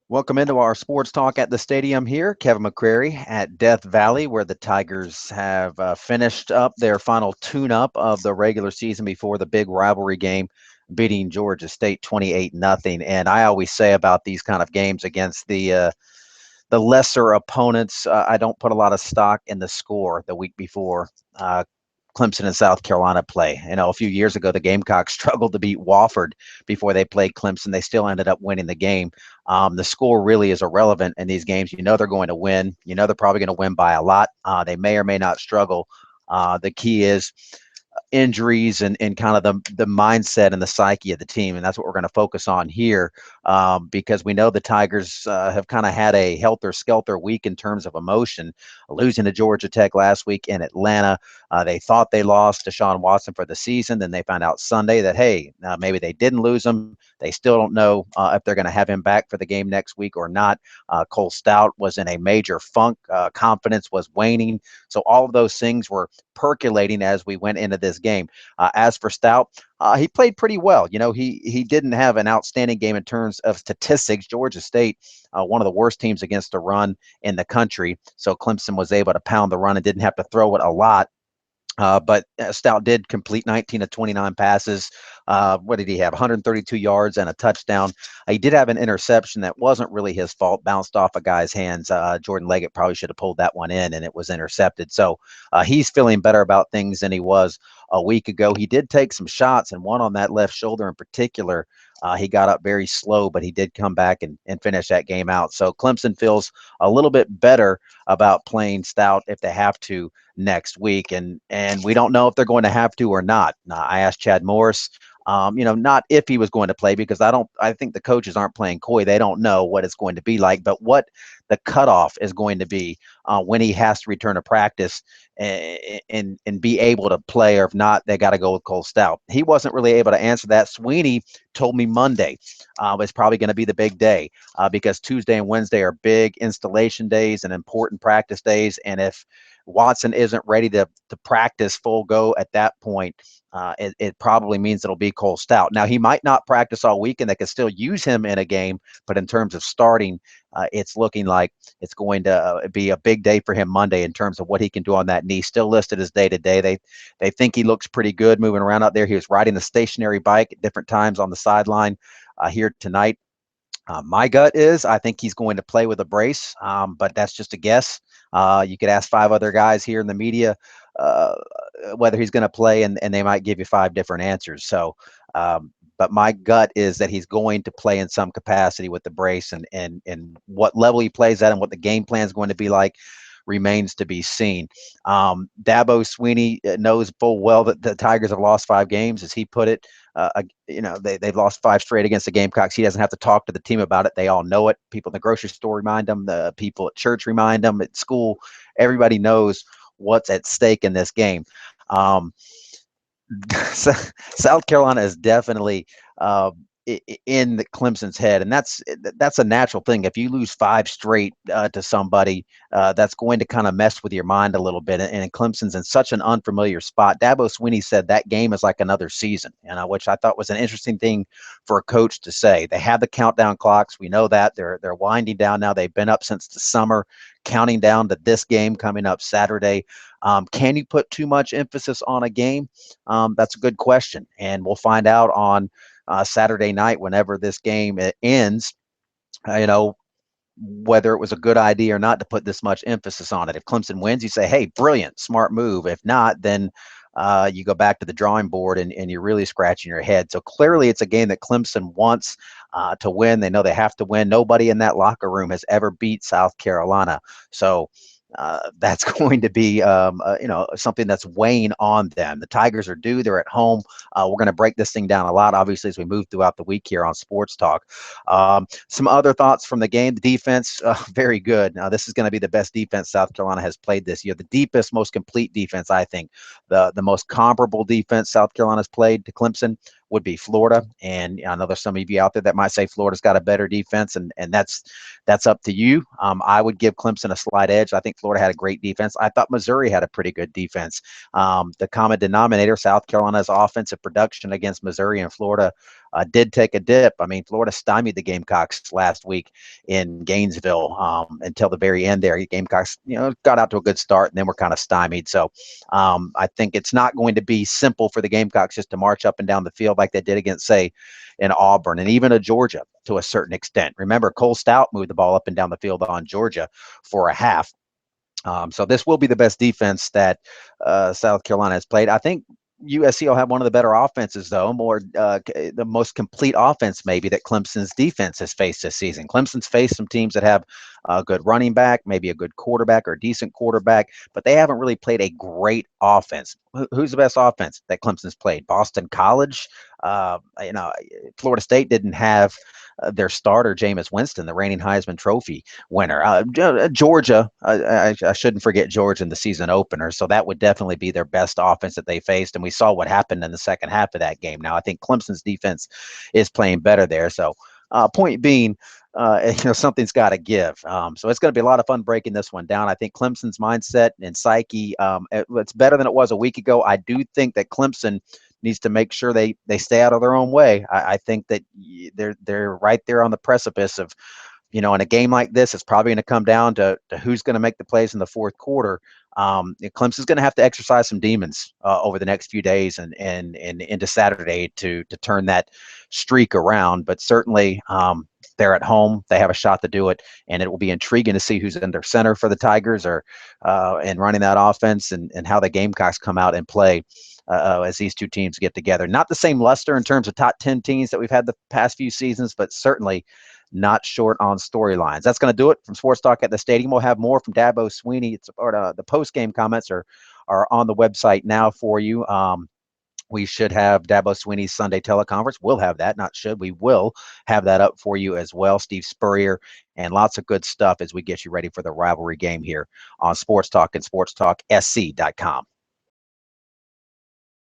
Welcome into our sports talk at the stadium here. Kevin McCrary at Death Valley, where the Tigers have finished up their final tune-up of the regular season before the big rivalry game, beating Georgia State 28-0. And I always say about these kind of games against the lesser opponents, I don't put a lot of stock in the score the week before. Clemson and South Carolina play. A few years ago, the Gamecocks struggled to beat Wofford before they played Clemson. They still ended up winning the game. The score really is irrelevant in these games. You know they're going to win. You know they're probably going to win by a lot. They may or may not struggle. The key is injuries and kind of the mindset and the psyche of the team. And that's what we're going to focus on here because we know the Tigers have kind of had a helter-skelter week in terms of emotion, losing to Georgia Tech last week in Atlanta. They thought they lost to Deshaun Watson for the season. Then they found out Sunday that, hey, maybe they didn't lose him. They still don't know if they're going to have him back for the game next week or not. Cole Stout was in a major funk. Confidence was waning. So all of those things were percolating as we went into this game. As for Stout, he played pretty well. He didn't have an outstanding game in terms of statistics. Georgia State, one of the worst teams against the run in the country. So Clemson was able to pound the run and didn't have to throw it a lot. But Stout did complete 19 of 29 passes. What did he have? 132 yards and a touchdown. He did have an interception that wasn't really his fault, bounced off a guy's hands. Jordan Leggett probably should have pulled that one in, and it was intercepted. So he's feeling better about things than he was a week ago. He did take some shots, and one on that left shoulder in particular. He got up very slow, but he did come back and finish that game out. So Clemson feels a little bit better about playing Stout if they have to next week, and we don't know if they're going to have to or not. I asked Chad Morris, not if he was going to play, because I think the coaches aren't playing coy. They don't know what it's going to be like, but what the cutoff is going to be when he has to return to practice and be able to play, or if not, they got to go with Cole Stout. He wasn't really able to answer that. Sweeney told me Monday was probably going to be the big day because Tuesday and Wednesday are big installation days and important practice days, and if Watson isn't ready to practice full go at that point, it probably means it'll be Cole Stout. Now, he might not practice all week, and they can still use him in a game, but in terms of starting, it's looking like it's going to be a big day for him Monday in terms of what he can do on that knee. Still listed as day-to-day. They think he looks pretty good moving around out there. He was riding the stationary bike at different times on the sideline here tonight. My gut is I think he's going to play with a brace, but that's just a guess. You could ask 5 other guys here in the media whether he's going to play, and they might give you 5 different answers. So, but my gut is that he's going to play in some capacity with the brace, and what level he plays at and what the game plan is going to be like remains to be seen. Dabo Sweeney knows full well that the Tigers have lost 5 games, as he put it. They've lost 5 straight against the Gamecocks. He doesn't have to talk to the team about it. They all know it. People in the grocery store remind them. The people at church remind them. At school, everybody knows what's at stake in this game. South Carolina is definitely in the Clemson's head, and that's a natural thing. If you lose 5 straight to somebody, that's going to kind of mess with your mind a little bit. And Clemson's in such an unfamiliar spot. Dabo Sweeney said that game is like another season, which I thought was an interesting thing for a coach to say. They have the countdown clocks. We know that they're winding down now. They've been up since the summer, counting down to this game coming up Saturday. Can you put too much emphasis on a game? That's a good question, and we'll find out on Saturday night whenever this game ends. Whether it was a good idea or not to put this much emphasis on it. If Clemson wins, you say, hey, brilliant, smart move. If not, then you go back to the drawing board and you're really scratching your head. So clearly it's a game that Clemson wants to win. They know they have to win. Nobody in that locker room has ever beat South Carolina. So that's going to be, something that's weighing on them. The Tigers are due. They're at home. We're going to break this thing down a lot, obviously, as we move throughout the week here on Sports Talk. Some other thoughts from the game. The defense, very good. Now, this is going to be the best defense South Carolina has played this year. The deepest, most complete defense, I think. The most comparable defense South Carolina's played to Clemson would be Florida. And I know there's some of you out there that might say Florida's got a better defense, and that's up to you. I would give Clemson a slight edge. I think Florida had a great defense. I thought Missouri had a pretty good defense. The common denominator, South Carolina's offensive production against Missouri and Florida did take a dip. I mean, Florida stymied the Gamecocks last week in Gainesville until the very end there. Gamecocks, got out to a good start and then were kind of stymied. So I think it's not going to be simple for the Gamecocks just to march up and down the field like they did against, say, in Auburn and even a Georgia to a certain extent. Remember, Cole Stout moved the ball up and down the field on Georgia for a half. So this will be the best defense that South Carolina has played. I think USC will have one of the better offenses, though, the most complete offense maybe that Clemson's defense has faced this season. Clemson's faced some teams that have a good running back, maybe a good quarterback or a decent quarterback, but they haven't really played a great offense. Who's the best offense that Clemson's played? Boston College. Florida State didn't have their starter, Jameis Winston, the reigning Heisman Trophy winner. Georgia, I shouldn't forget Georgia in the season opener, so that would definitely be their best offense that they faced, and we saw what happened in the second half of that game. Now, I think Clemson's defense is playing better there, so point being, something's got to give. So it's going to be a lot of fun breaking this one down. I think Clemson's mindset and psyche, it's better than it was a week ago. I do think that Clemson needs to make sure they stay out of their own way. I think that they're right there on the precipice of, in a game like this, it's probably going to come down to who's going to make the plays in the fourth quarter. Clemson's going to have to exercise some demons over the next few days and into Saturday to turn that streak around. But certainly they're at home. They have a shot to do it, and it will be intriguing to see who's in their center for the Tigers or and running that offense and how the Gamecocks come out and play as these two teams get together. Not the same luster in terms of top 10 teams that we've had the past few seasons, but certainly not short on storylines. That's going to do it from Sports Talk at the Stadium. We'll have more from Dabo Swinney. The post-game comments are on the website now for you. We should have Dabo Swinney's Sunday teleconference. We'll have that, not should. We will have that up for you as well. Steve Spurrier and lots of good stuff as we get you ready for the rivalry game here on Sports Talk and sportstalksc.com.